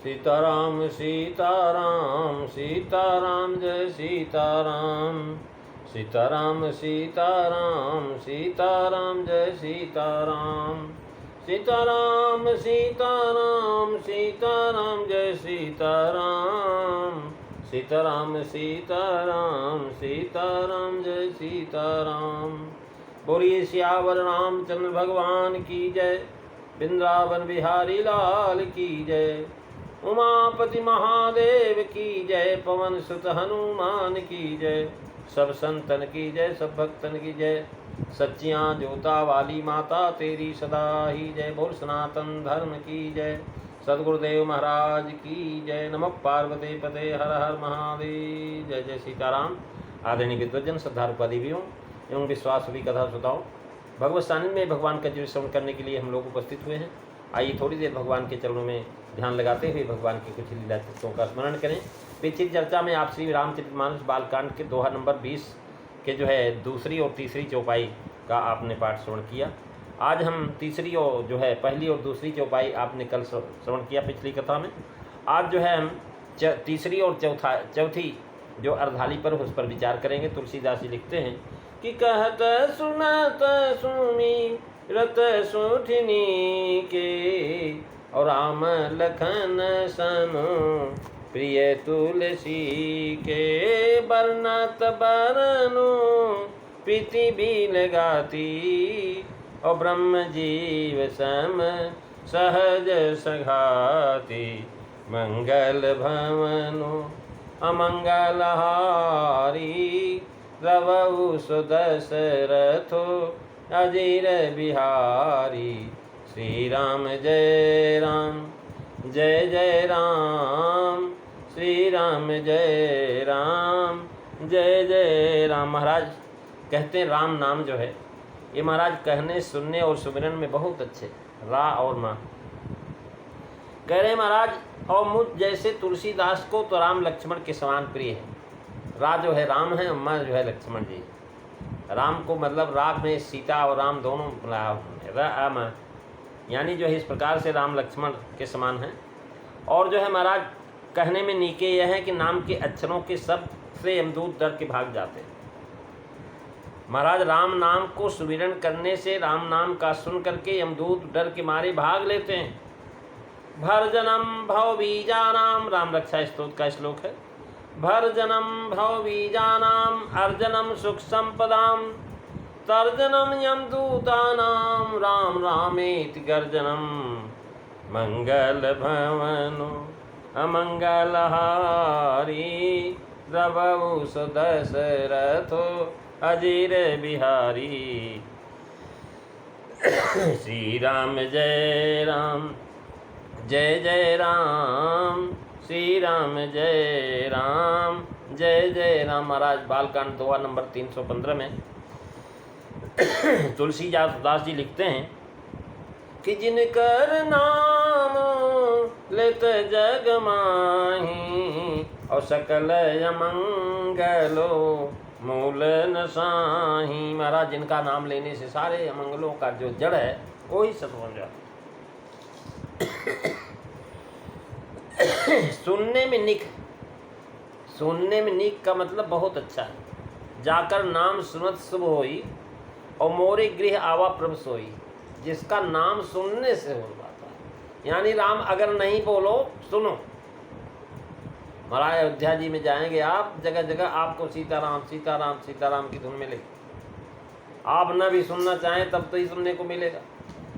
सीताराम सीताराम सीताराम जय सीताराम। सीताराम सीताराम सीताराम जय सीताराम। सीताराम सीताराम सीताराम जय सीताराम। सीताराम सीताराम सीताराम जय सीताराम। बोलिए सियावर रामचंद्र भगवान की जय। वृंदावन बिहारी लाल की जय। उमापति महादेव की जय। पवन सुत हनुमान की जय। सब संतन की जय, सब भक्तन की जय। सच्चियां जोता वाली माता तेरी सदा ही जय। बोल सनातन धर्म की जय। सदगुरुदेव महाराज की जय। नमः पार्वती पते हर हर महादेव। जय जय सीताराम। आदरणीय विद्वजन, श्रद्धालु देवियों एवं विश्वास भी कथा श्रोताओं, भगवत सानिध्य में भगवान का जीवन श्रवण करने के लिए हम लोग उपस्थित हुए हैं। आइए थोड़ी देर भगवान के चरणों में ध्यान लगाते हुए भगवान के कुछ लीला चित्रों का स्मरण करें। पिछली चर्चा में आप श्री रामचरितमानस बालकांड के दोहा नंबर 20 के जो है दूसरी और तीसरी चौपाई का आपने पाठ श्रवण किया। आज हम तीसरी और जो है पहली और दूसरी चौपाई आपने कल श्रवण किया पिछली कथा में। आज जो है हम तीसरी और चौथी जो अर्धाली पर उस पर विचार करेंगे। तुलसीदास जी लिखते हैं कि कहत सुनत सुमी रत सुठनी के, और राम लखन सनु प्रिय तुलसी के। बरनत बरनु प्रीति बील गाती, और ब्रह्म जीव सम सहज सघाती। मंगल भवनु अमंगल हारी, रवउ सुदशरथो अजीर बिहारी। श्री राम जय राम जय जय राम। श्री राम जय राम जय जय राम। महाराज कहते हैं राम नाम जो है ये महाराज कहने सुनने और सुमिरन में बहुत अच्छे। रा और माँ कह रहे महाराज, और मुझ जैसे तुलसीदास को तो राम लक्ष्मण के समान प्रिय है। रा जो है राम है, माँ जो है लक्ष्मण जी। राम को मतलब राग में सीता और राम दोनों राम, यानी जो है इस प्रकार से राम लक्ष्मण के समान है। और जो है महाराज कहने में नीके यह है कि नाम के अक्षरों के सब से यमदूत डर के भाग जाते हैं। महाराज राम नाम को सुमिरन करने से, राम नाम का सुन करके यमदूत डर के मारे भाग लेते हैं। भर जन्म भव बीजानाम, राम रक्षा स्तोत्र का श्लोक है। भर जन्म भव बीजानाम अर्जनम सुख संपदाम, तर्जनम यमदूतानाम राम रामेति गर्जनम। मंगल भवनु अमंगल हारी, रवउ सुदशरथो अजीर बिहारी। श्री राम जय राम जय जय राम। श्री राम जय राम जय जय राम। महाराज बालकांड दोहा नंबर 315 में तुलसीदास जी लिखते हैं कि जिनकर नाम लेत जग माही, और सकल अमंगलो मूल नसाही। महाराज जिनका नाम लेने से सारे अमंगलों का जो जड़ है वो ही सब हो जाता। सुनने में निक, सुनने में निक का मतलब बहुत अच्छा है। जाकर नाम सुनत शुभ होई, और मोरे गृह आवा प्रभ सोई। जिसका नाम सुनने से हो जाता है, यानी राम अगर नहीं बोलो सुनो। महाराज अयोध्या जी में जाएंगे आप, जगह जगह आपको सीताराम सीताराम सीताराम की धुन मिलेगी। आप न भी सुनना चाहें तब तो ही सुनने को मिलेगा।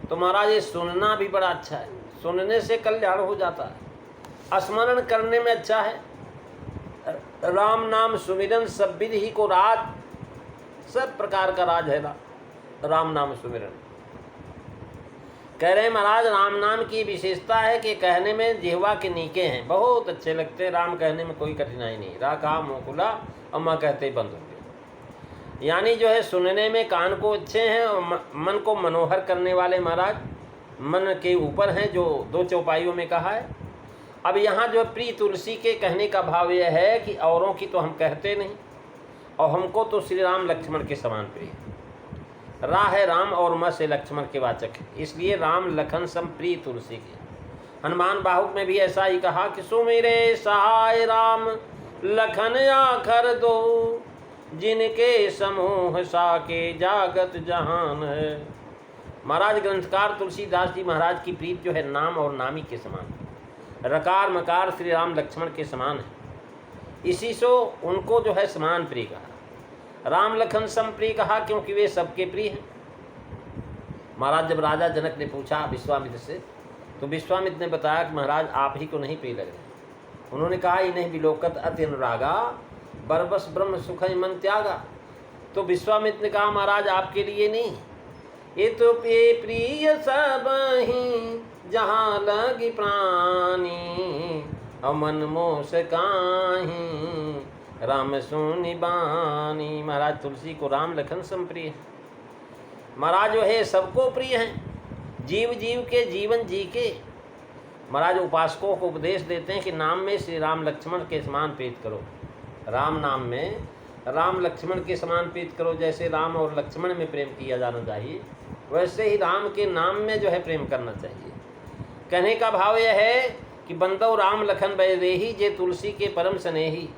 तो महाराज ये सुनना भी बड़ा अच्छा है, सुनने से कल्याण हो जाता है। स्मरण करने में अच्छा है। राम नाम सुमिरन सब विधि ही को राज, सब प्रकार का राज है राम नाम सुमिरन। कह रहे महाराज राम नाम की विशेषता है कि कहने में जिह्वा के नीके हैं, बहुत अच्छे लगते हैं। राम कहने में कोई कठिनाई नहीं। रा कहा मुँह खुला और माँ कहते ही बंद हो गए। यानी जो है सुनने में कान को अच्छे हैं और मन को मनोहर करने वाले महाराज मन के ऊपर हैं, जो 2 चौपाइयों में कहा है। अब यहाँ जो प्रिय तुलसी के कहने का भाव यह है कि औरों की तो हम कहते नहीं, और हमको तो श्री राम लक्ष्मण के समान प्रिय। रा है राम और म से लक्ष्मण के वाचक है, इसलिए राम लखन सम प्रिय तुलसी के। हनुमान बाहुक में भी ऐसा ही कहा कि सुमिरे सहाय राम लखन आखर दो, जिनके समूह साके जागत जहान है। महाराज ग्रंथकार तुलसीदास जी महाराज की प्रीत जो है नाम और नामी के समान, रकार मकार श्री राम लक्ष्मण के समान है, इसी से उनको जो है समान प्रिय कहा। राम लखन सम प्रिय कहा क्योंकि वे सबके प्रिय हैं। महाराज जब राजा जनक ने पूछा विश्वामित्र से, तो विश्वामित्र ने बताया कि महाराज आप ही को नहीं प्रिय लग रहे। उन्होंने कहा इन्हें विलोकत अति अनुरागा, बरबस ब्रह्म सुख मन त्यागा। तो विश्वामित्र ने कहा महाराज आपके लिए नहीं, ये तो प्रिय सब ही जहाँ लगी प्राणी, अमन मोस काहीं राम सुनि बानी। महाराज तुलसी को राम लखन सम प्रिय है। महाराज जो है सबको प्रिय हैं, जीव जीव के जीवन जी के। महाराज उपासकों को उपदेश देते हैं कि नाम में श्री राम लक्ष्मण के समान प्रीत करो, राम नाम में राम लक्ष्मण के समान प्रीत करो। जैसे राम और लक्ष्मण में प्रेम किया जाना चाहिए, वैसे ही राम के नाम में जो है प्रेम करना चाहिए। कहने का भाव यह है कि बंदो राम लखन बैदेही, जे तुलसी के परम स्नेही।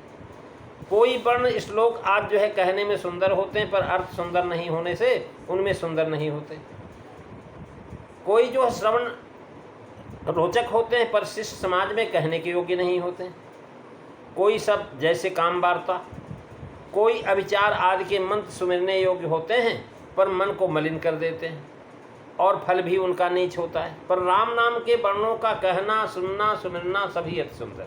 कोई वर्ण श्लोक आज जो है कहने में सुंदर होते हैं, पर अर्थ सुंदर नहीं होने से उनमें सुंदर नहीं होते। कोई जो श्रवण रोचक होते हैं, पर शिष्य समाज में कहने के योग्य नहीं होते। कोई सब जैसे काम वार्ता, कोई अविचार आदि के मंत्र सुमिरने योग्य होते हैं, पर मन को मलिन कर देते हैं और फल भी उनका नीच होता है। पर राम नाम के वर्णों का कहना, सुनना, सुमिरना सभी अति सुंदर।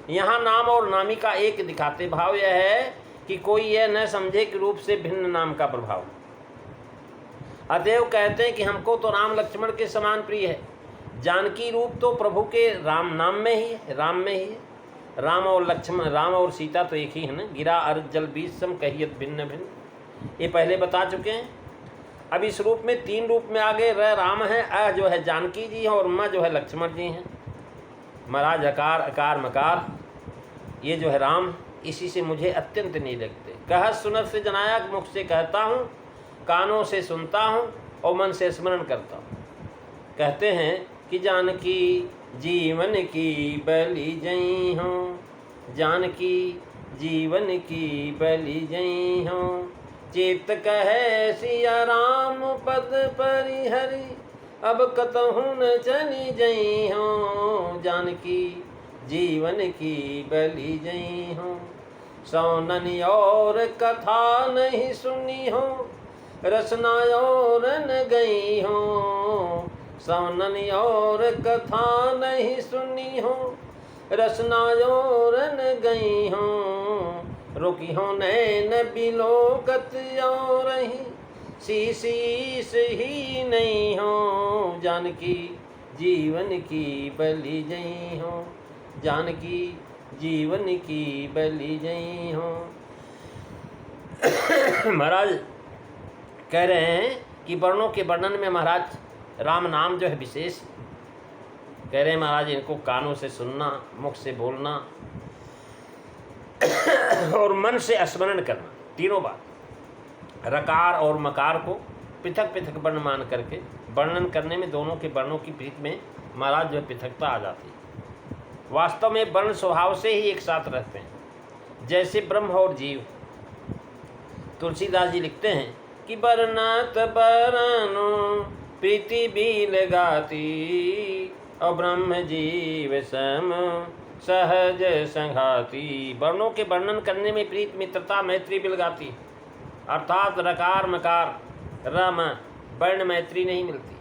यहाँ नाम और नामी का एक दिखाते भाव यह है कि कोई यह न समझे कि रूप से भिन्न नाम का प्रभाव। अतएव कहते हैं कि हमको तो राम लक्ष्मण के समान प्रिय है। जानकी रूप तो प्रभु के राम नाम में ही है, राम में ही है। राम और लक्ष्मण, राम और सीता तो एक ही है ना। गिरा अर्थ जल बीज सम कहियत भिन्न भिन्न, ये पहले बता चुके हैं। अब इस रूप में तीन रूप में आगे र राम है, अ जो है जानकी जी है और म जो है लक्ष्मण जी हैं। महाराज अकार अकार मकार ये जो है राम, इसी से मुझे अत्यंत नहीं लगते। कह सुनत से जनाया, मुख से कहता हूँ, कानों से सुनता हूँ और मन से स्मरण करता हूँ। कहते हैं कि जानकी जीवन की बलि जई हूँ, जानकी जीवन की बलि जई हूँ। चित कहे सिया राम पद परिहरि, अब कतहु न चली जई हूँ। जानकी जीवन की बलि जई हूँ। सौनन और कथा नहीं सुनी हो, रसना और न गई हो। सौनन और कथा नहीं सुनी हो, रसना और न गई हो। रुकी हो नैन बिलोकत और रही, शीश ही नहीं हो। जानकी जीवन की बलि जई हो, जानकी जीवन की बलि जई हो। महाराज कह रहे हैं कि वर्णों के वर्णन में महाराज राम नाम जो है विशेष। कह रहे हैं महाराज इनको कानों से सुनना, मुख से बोलना और मन से स्मरण करना, तीनों बात। रकार और मकार को पृथक पृथक वर्ण मान करके वर्णन करने में दोनों के वर्णों की प्रीत में महाराज जो है पृथकता आ जाती है। वास्तव में वर्ण स्वभाव से ही एक साथ रहते हैं, जैसे ब्रह्म और जीव। तुलसीदास जी लिखते हैं कि वर्णत बरनु प्रीति भी लगाती, और ब्रह्म जीव सम सहज संघाती। वर्णों के वर्णन करने में प्रीत मित्रता मैत्री भी लगाती, अर्थात रकार मकार रम वर्ण मैत्री नहीं मिलती।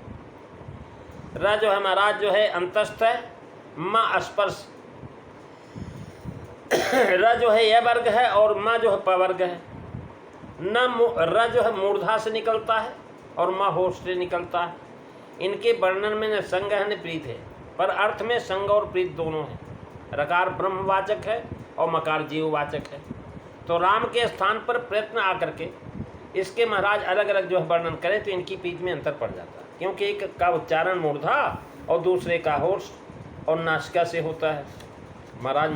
र जो है महाराज जो है अंतस्थ है, म स्पर्श। र जो है यह वर्ग है और म जो है पवर्ग है। न र जो है मूर्धा से निकलता है और म होश से निकलता है। इनके वर्णन में न संग है न प्रीत है, पर अर्थ में संग और प्रीत दोनों है। रकार ब्रह्मवाचक है और मकार जीववाचक है। तो राम के स्थान पर प्रयत्न आकर के इसके महाराज अलग अलग जो है वर्णन करें तो इनकी प्रीत में अंतर पड़ जाता है, क्योंकि एक का उच्चारण मूर्धा और दूसरे का होश और नासिका से होता है। महाराज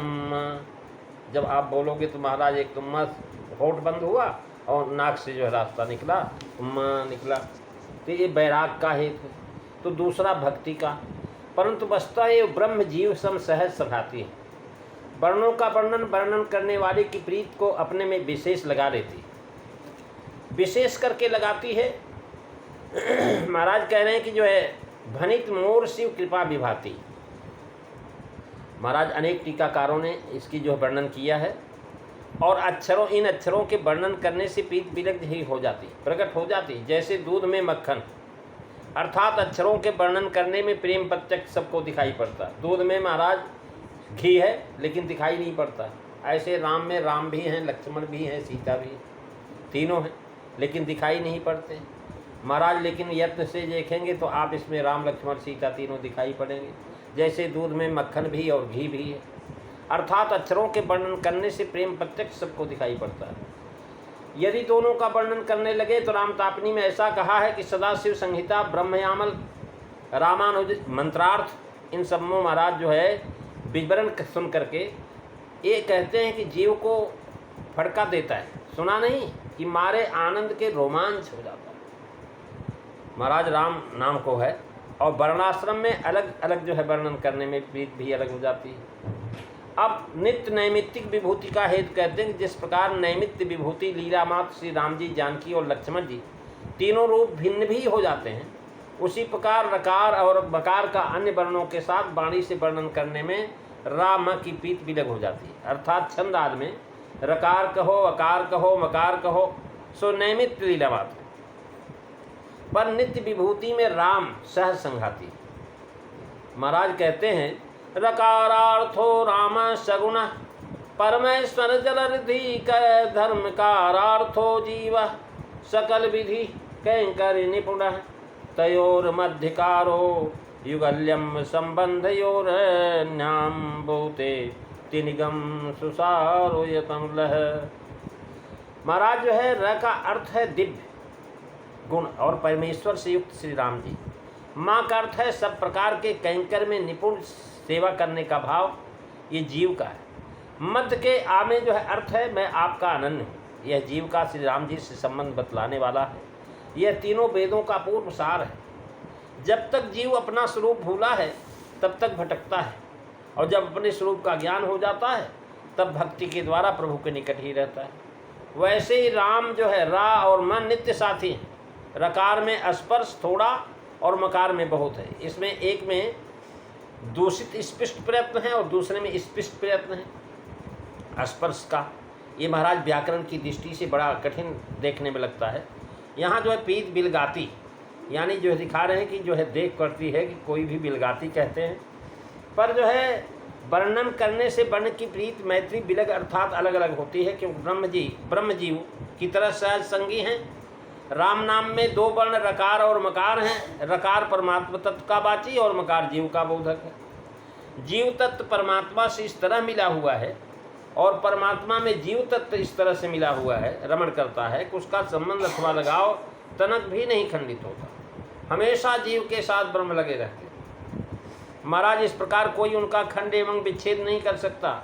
जब आप बोलोगे तो महाराज एक तो मत होठ बंद हुआ और नाक से जो है रास्ता निकला, निकला, तो ये बैराग का हेतु। तो दूसरा भक्ति का, परंतु वस्तुतः ये ब्रह्म जीव सम सहज सभाती है। वर्णों का वर्णन करने वाले की प्रीत को अपने में विशेष लगा लेती, विशेष करके लगाती है। महाराज कह रहे हैं कि जो है भनित मोर शिव कृपा विभाती। महाराज अनेक टीकाकारों ने इसकी जो वर्णन किया है, और इन अक्षरों के वर्णन करने से प्रीत विलग्न ही हो जाती, प्रकट हो जाती। जैसे दूध में मक्खन, अर्थात अक्षरों के वर्णन करने में प्रेम प्रत्यक्ष सबको दिखाई पड़ता। दूध में महाराज घी है लेकिन दिखाई नहीं पड़ता। ऐसे राम में राम भी हैं, लक्ष्मण भी हैं, सीता भी है, तीनों हैं लेकिन दिखाई नहीं पड़ते महाराज। लेकिन यत्न से देखेंगे तो आप इसमें राम लक्ष्मण सीता तीनों दिखाई पड़ेंगे। जैसे दूध में मक्खन भी और घी भी है, अर्थात अक्षरों के वर्णन करने से प्रेम प्रत्यक्ष सबको दिखाई पड़ता है। यदि दोनों का वर्णन करने लगे तो रामतापनी में ऐसा कहा है कि सदाशिव संहिता, ब्रह्मयामल, रामानुज मंत्रार्थ, इन सब में महाराज जो है विवरण सुन करके ये कहते हैं कि जीव को फड़का देता है। सुना नहीं कि मारे आनंद के रोमांच हो जाता है। महाराज राम नाम को है, और वर्णाश्रम में अलग अलग जो है वर्णन करने में प्रीत भी अलग हो जाती है। अब नित्य नैमित्तिक विभूति का हेतु कहते हैं कि जिस प्रकार नैमित्य विभूति लीला मात्र श्री राम जी, जानकी और लक्ष्मण जी तीनों रूप भिन्न भी हो जाते हैं, उसी प्रकार रकार और बकार का अन्य वर्णों के साथ वाणी से वर्णन करने में राम की प्रीत विलग हो जाती है। अर्थात छंद आदि में रकार कहो, अकार कहो, मकार कहो, सो नैमित्य लीला मात्र, पर नित्य विभूति में राम सहज संघाती। महाराज कहते हैं रकारार्थो राम सगुण, परमेश्वर जलरिधि क धर्मकारार्थो जीव, सकल विधि कैंकर निपुण, तयोर मध्यकारो युगल्यम संबंधयोरन्याम भूते तिनिगम सुसारो यतम लह। महाराज जो है र का अर्थ है दिव्य गुण और परमेश्वर से युक्त श्री राम जी। माँ का अर्थ है सब प्रकार के कैंकर में निपुण सेवा करने का भाव, ये जीव का है। मध्य के आ में जो है अर्थ है मैं आपका अनन्य हूँ, यह जीव का श्री राम जी से संबंध बतलाने वाला है। यह तीनों वेदों का पूर्व सार है। जब तक जीव अपना स्वरूप भूला है तब तक भटकता है, और जब अपने स्वरूप का ज्ञान हो जाता है तब भक्ति के द्वारा प्रभु के निकट ही रहता है। वैसे ही राम जो है रा और मन नित्य साथी हैं। रकार में स्पर्श थोड़ा और मकार में बहुत है। इसमें एक में दूषित स्पष्ट प्रयत्न है और दूसरे में स्पष्ट प्रयत्न है। स्पर्श का ये महाराज व्याकरण की दृष्टि से बड़ा कठिन देखने में लगता है। यहाँ जो है प्रीत बिलगाती, यानी जो है दिखा रहे हैं कि जो है देख करती है कि कोई भी बिलगाती कहते हैं, पर जो है वर्णन करने से वर्ण की प्रीत मैत्री बिलग अर्थात अलग अलग होती है, क्योंकि ब्रह्म जीव की तरह सहज संगी हैं। राम नाम में दो वर्ण रकार और मकार हैं। रकार परमात्मा तत्व का वाची और मकार जीव का बोधक है। जीव तत्व परमात्मा से इस तरह मिला हुआ है और परमात्मा में जीव तत्व इस तरह से मिला हुआ है, रमण करता है कि उसका संबंध अथवा लगाव तनक भी नहीं खंडित होता। हमेशा जीव के साथ ब्रह्म लगे रहते हैं। महाराज इस प्रकार कोई उनका खंड एवं विच्छेद नहीं कर सकता।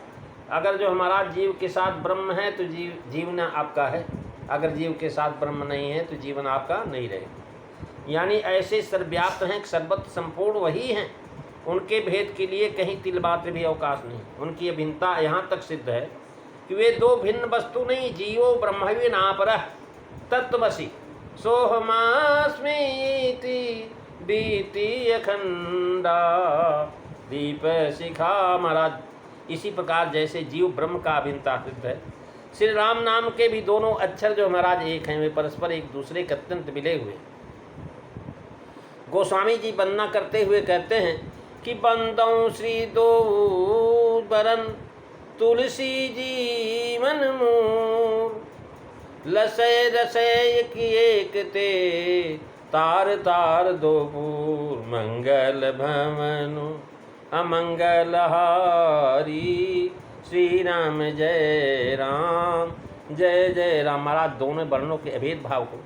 अगर जो हमारा जीव के साथ ब्रह्म है तो जीवन आपका है, अगर जीव के साथ ब्रह्म नहीं है तो जीवन आपका नहीं रहेगा। यानी ऐसे सर्वव्याप्त हैं, सर्वत्र संपूर्ण वही हैं, उनके भेद के लिए कहीं तिल मात्र भी अवकाश नहीं। उनकी अभिन्नता यहाँ तक सिद्ध है कि वे दो भिन्न वस्तु नहीं, जीवो ब्रह्मवे नापरः तत्वसी सोहमास्मीति बीति अखंडा दीप शिखा। महाराज इसी प्रकार जैसे जीव ब्रह्म का अभिन्नता सिद्ध है, श्री राम नाम के भी दोनों अक्षर जो महाराज एक हैं, वे परस्पर एक दूसरे के अत्यंत मिले हुए। गोस्वामी जी वंदना करते हुए कहते हैं कि बंदौ श्री दो बरन तुलसी जीवन मूर, लसय रसय एक ते तार तार दो पूर, मंगल भवनु अमंगल हारी, श्री राम जय राम जय जय राम। महाराज दोनों वर्णों के अभेद भाव को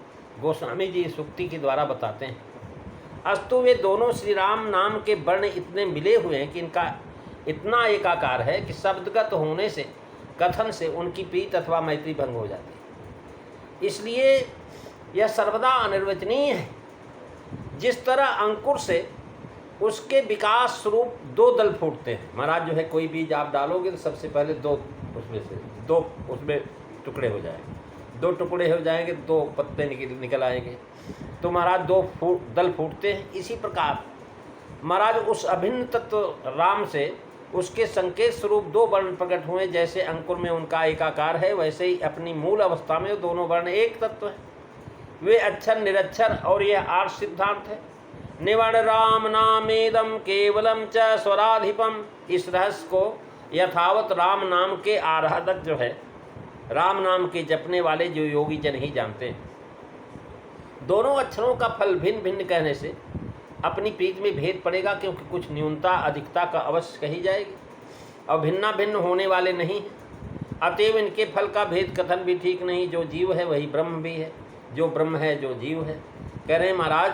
गोस्वामी जी सूक्ति के द्वारा बताते हैं। अस्तु वे दोनों श्री राम नाम के वर्ण इतने मिले हुए हैं कि इनका इतना एकाकार है कि शब्दगत होने से, कथन से उनकी प्रीत अथवा मैत्री भंग हो जाती है। इसलिए यह सर्वदा अनिर्वचनीय है। जिस तरह अंकुर से उसके विकास स्वरूप दो दल फूटते हैं। महाराज जो है कोई बीज आप डालोगे तो सबसे पहले दो उसमें टुकड़े हो जाएंगे, दो टुकड़े हो जाएंगे, दो पत्ते निकल आएंगे, तो महाराज दो दल फूटते हैं। इसी प्रकार महाराज उस अभिन्न तत्व राम से उसके संकेत स्वरूप दो वर्ण प्रकट हुए। जैसे अंकुर में उनका एकाकार है, वैसे ही अपनी मूल अवस्था में दोनों वर्ण एक तत्व है। वे अक्षर निरक्षर और यह आर्ष सिद्धांत है। निवर्ण राम नामेदम केवलम च स्वराधिपम। इस रहस्य को यथावत राम नाम के आराधक जो है, राम नाम के जपने वाले जो योगी जन ही जानते हैं। दोनों अक्षरों का फल भिन्न भिन्न कहने से अपनी प्रीति में भेद पड़ेगा, क्योंकि कुछ न्यूनता अधिकता का अवश्य कही जाएगी और भिन्ना भिन्न होने वाले नहीं हैं। अतएव इनके फल का भेद कथन भी ठीक नहीं। जो जीव है वही ब्रह्म भी है, जो ब्रह्म है जो जीव है। कह रहे हैं महाराज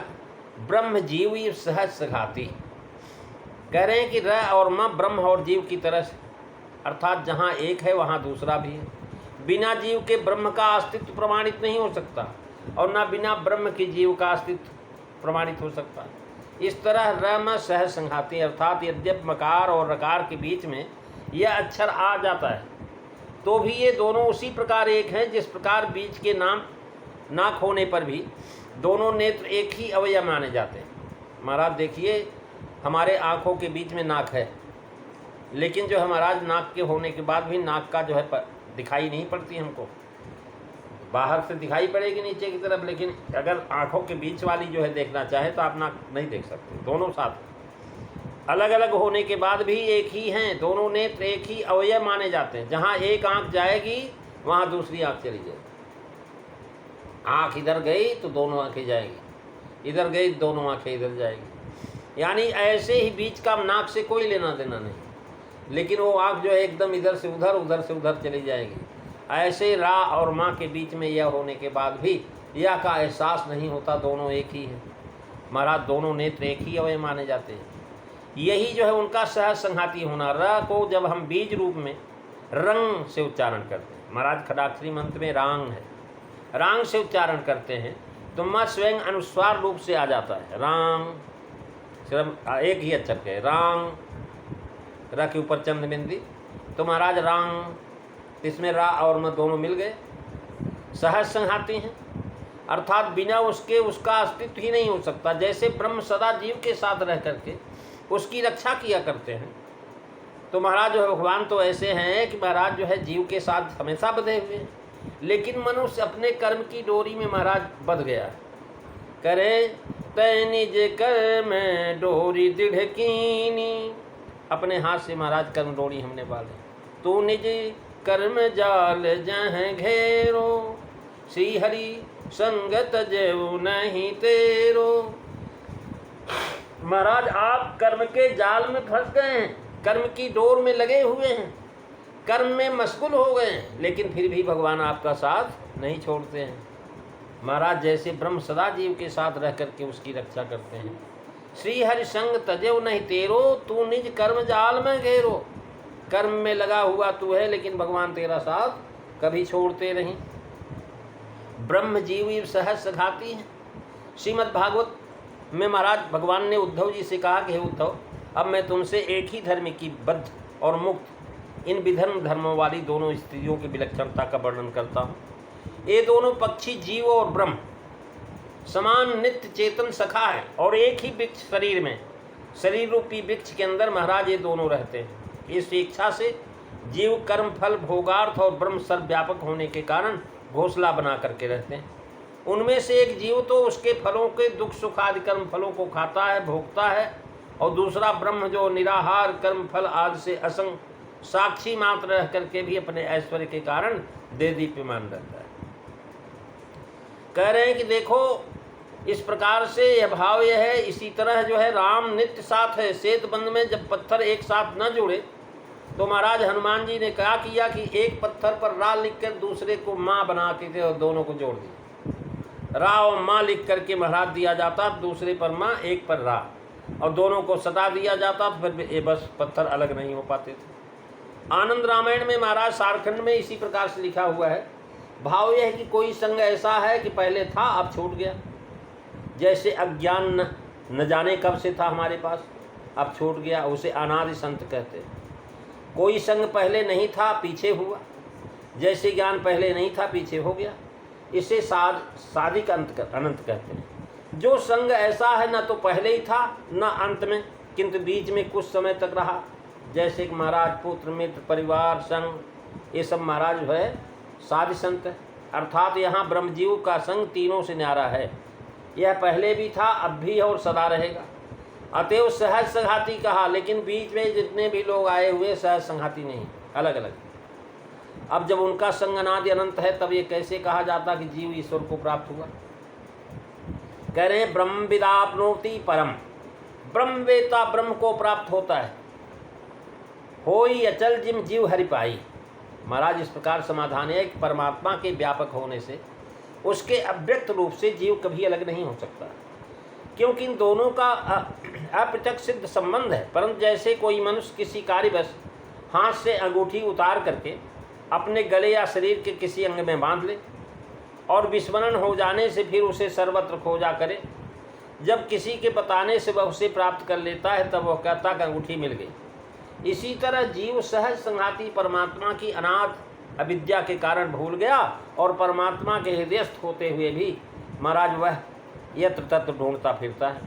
ब्रह्म जीव ही सहज सघाती। कह रहे हैं कि र और म ब्रह्म और जीव की तरह से, अर्थात जहाँ एक है वहाँ दूसरा भी है। बिना जीव के ब्रह्म का अस्तित्व प्रमाणित नहीं हो सकता और न बिना ब्रह्म के जीव का अस्तित्व प्रमाणित हो सकता। इस तरह र म सहज संघाती, अर्थात यद्यप मकार और रकार के बीच में यह अक्षर आ जाता है तो भी ये दोनों उसी प्रकार एक हैं जिस प्रकार बीच के नाम नाक होने पर भी दोनों नेत्र एक ही अवयव माने जाते हैं। महाराज देखिए हमारे आँखों के बीच में नाक है, लेकिन जो है महाराज नाक के होने के बाद भी नाक का जो है दिखाई नहीं पड़ती हमको। बाहर से दिखाई पड़ेगी नीचे की तरफ, लेकिन अगर आँखों के बीच वाली जो है देखना चाहे तो आप नाक नहीं देख सकते। दोनों साथ अलग अलग होने के बाद भी एक ही हैं। दोनों नेत्र एक ही अवयव माने जाते हैं। जहाँ एक आँख जाएगी वहाँ दूसरी आँख चली जाएगी। आँख इधर गई तो दोनों आँखें जाएगी, इधर गई दोनों आँखें इधर जाएगी। यानी ऐसे ही बीच का नाक से कोई लेना देना नहीं, लेकिन वो आँख जो है एकदम इधर से उधर, उधर से उधर चली जाएगी। ऐसे रा और माँ के बीच में यह होने के बाद भी यह का एहसास नहीं होता, दोनों एक ही है। महाराज दोनों नेत्र एक ही अवयव माने जाते हैं। यही जो है उनका सहज संघाती होना। र को जब हम बीज रूप में रंग से उच्चारण करते हैं, महाराज खडाक्षरी मंत्र में रांग है, रांग से उच्चारण करते हैं तो म स्वयं अनुस्वार रूप से आ जाता है। रांग सिर्फ एक ही अक्षर के रांग, र के ऊपर चंद बिंदी, तो महाराज रांग, इसमें रा और म दोनों मिल गए, सहज संघाती हैं। अर्थात बिना उसके उसका अस्तित्व ही नहीं हो सकता। जैसे ब्रह्म सदा जीव के साथ रह करके उसकी रक्षा किया करते हैं, तो महाराज जो है भगवान तो ऐसे हैं कि महाराज जो है जीव के साथ हमेशा बंधे हुए हैं, लेकिन मनुष्य अपने कर्म की डोरी में महाराज बंध गया है। करे तै निज कर्म डोरी दृढ़ कीनी, अपने हाथ से महाराज कर्म डोरी हमने बांधे। तू निज कर्म जाल जहाँ घेरो, श्री हरि संगत जेऊ नहीं तेरो। महाराज आप कर्म के जाल में फंस गए हैं, कर्म की डोर में लगे हुए हैं, कर्म में मशगूल हो गए हैं, लेकिन फिर भी भगवान आपका साथ नहीं छोड़ते हैं। महाराज जैसे ब्रह्म सदा जीव के साथ रह करके उसकी रक्षा करते हैं। श्री हरि संग तजेव नहीं तेरो, तू निज कर्म जाल में घेरो। कर्म में लगा हुआ तू है, लेकिन भगवान तेरा साथ कभी छोड़ते नहीं। ब्रह्म जीव सहज सघाती है। श्रीमद् भागवत में महाराज भगवान ने उद्धव जी से कहा कि हे उद्धव, अब मैं तुमसे एक ही धर्म की बद्ध और मुक्त इन विधर्म धर्मों वाली दोनों स्त्रियों की विलक्षणता का वर्णन करता हूँ। ये दोनों पक्षी जीव और ब्रह्म समान नित्य चेतन सखा है और एक ही वृक्ष शरीर में, शरीर रूपी वृक्ष के अंदर महाराज ये दोनों रहते हैं। इस इच्छा से जीव कर्म फल भोगार्थ और ब्रह्म सर्वव्यापक होने के कारण घोंसला बना करके रहते हैं। उनमें से एक जीव तो उसके फलों के दुख सुख आदि कर्म फलों को खाता है, भोगता है, और दूसरा ब्रह्म जो निराहार कर्म फल आदि से असंग साक्षी मात्र रह करके भी अपने ऐश्वर्य के कारण देदीप्यमान रहता है। कह रहे हैं कि देखो इस प्रकार से यह भाव यह है। इसी तरह जो है राम नित्य साथ है। सेत बंद में जब पत्थर एक साथ न जुड़े तो महाराज हनुमान जी ने क्या किया कि एक पत्थर पर रा लिख कर दूसरे को माँ बनाते थे और दोनों को जोड़ दिया। रा और माँ लिख करके महाराज दिया जाता, दूसरे पर माँ एक पर रा, और दोनों को सटा दिया जाता, फिर ये बस पत्थर अलग नहीं हो पाते थे। आनंद रामायण में महाराज सारखंड में इसी प्रकार से लिखा हुआ है। भाव यह है कि कोई संग ऐसा है कि पहले था अब छूट गया, जैसे अज्ञान न जाने कब से था हमारे पास, अब छूट गया, उसे अनादि संत कहते हैं। कोई संग पहले नहीं था, पीछे हुआ, जैसे ज्ञान पहले नहीं था, पीछे हो गया, इसे साधिक अनंत कहते हैं। जो संग ऐसा है न तो पहले ही था न अंत में, किंतु बीच में कुछ समय तक रहा, जैसे कि महाराज पुत्र मित्र परिवार संग, ये सब महाराज जो है साधि संत है। अर्थात यहाँ ब्रह्मजीव का संग तीनों से न्यारा है। यह पहले भी था, अब भी है और सदा रहेगा। अतएव सहज संघाती कहा, लेकिन बीच में जितने भी लोग आए हुए सहज संघाती नहीं, अलग अलग। अब जब उनका संग अनादि अनंत है, तब ये कैसे कहा जाता कि जीव ईश्वर को प्राप्त हुआ? कह रहे हैं ब्रह्म विदाप्नोति परम, ब्रह्मवेता ब्रह्म को प्राप्त होता है। होई अचल जिम जीव हरि पाई। महाराज इस प्रकार समाधान है कि परमात्मा के व्यापक होने से उसके अव्यक्त रूप से जीव कभी अलग नहीं हो सकता, क्योंकि इन दोनों का अप्रत्यक्ष सिद्ध संबंध है। परंतु जैसे कोई मनुष्य किसी कार्यवश हाथ से अंगूठी उतार करके अपने गले या शरीर के किसी अंग में बांध ले और विस्मरण हो जाने से फिर उसे सर्वत्र खोजा करे, जब किसी के बताने से वह उसे प्राप्त कर लेता है तब वह कहता कि अंगूठी मिल गई। इसी तरह जीव सहज संघाती परमात्मा की अनाद अविद्या के कारण भूल गया और परमात्मा के हृदयस्थ होते हुए भी महाराज वह यत्र तत्र ढूंढता फिरता है।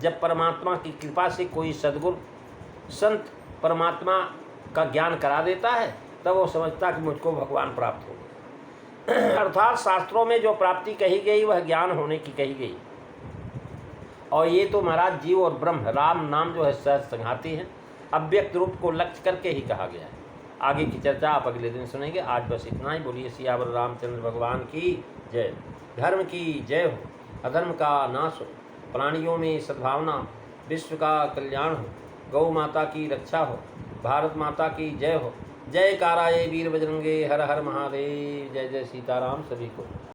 जब परमात्मा की कृपा से कोई सद्गुरु संत परमात्मा का ज्ञान करा देता है, तब वो समझता कि मुझको भगवान प्राप्त हो गया। अर्थात शास्त्रों में जो प्राप्ति कही गई वह ज्ञान होने की कही गई। और ये तो महाराज जीव और ब्रह्म राम नाम जो है सहज संघाती है, अव्यक्त रूप को लक्ष्य करके ही कहा गया है। आगे की चर्चा आप अगले दिन सुनेंगे। आज बस इतना ही। बोलिए सियावर रामचंद्र भगवान की जय। धर्म की जय हो, अधर्म का नाश हो, प्राणियों में सद्भावना, विश्व का कल्याण हो, गौ माता की रक्षा हो, भारत माता की जय हो। जय काराये वीर बजरंगे, हर हर महादेव। जय जय सीताराम सभी को।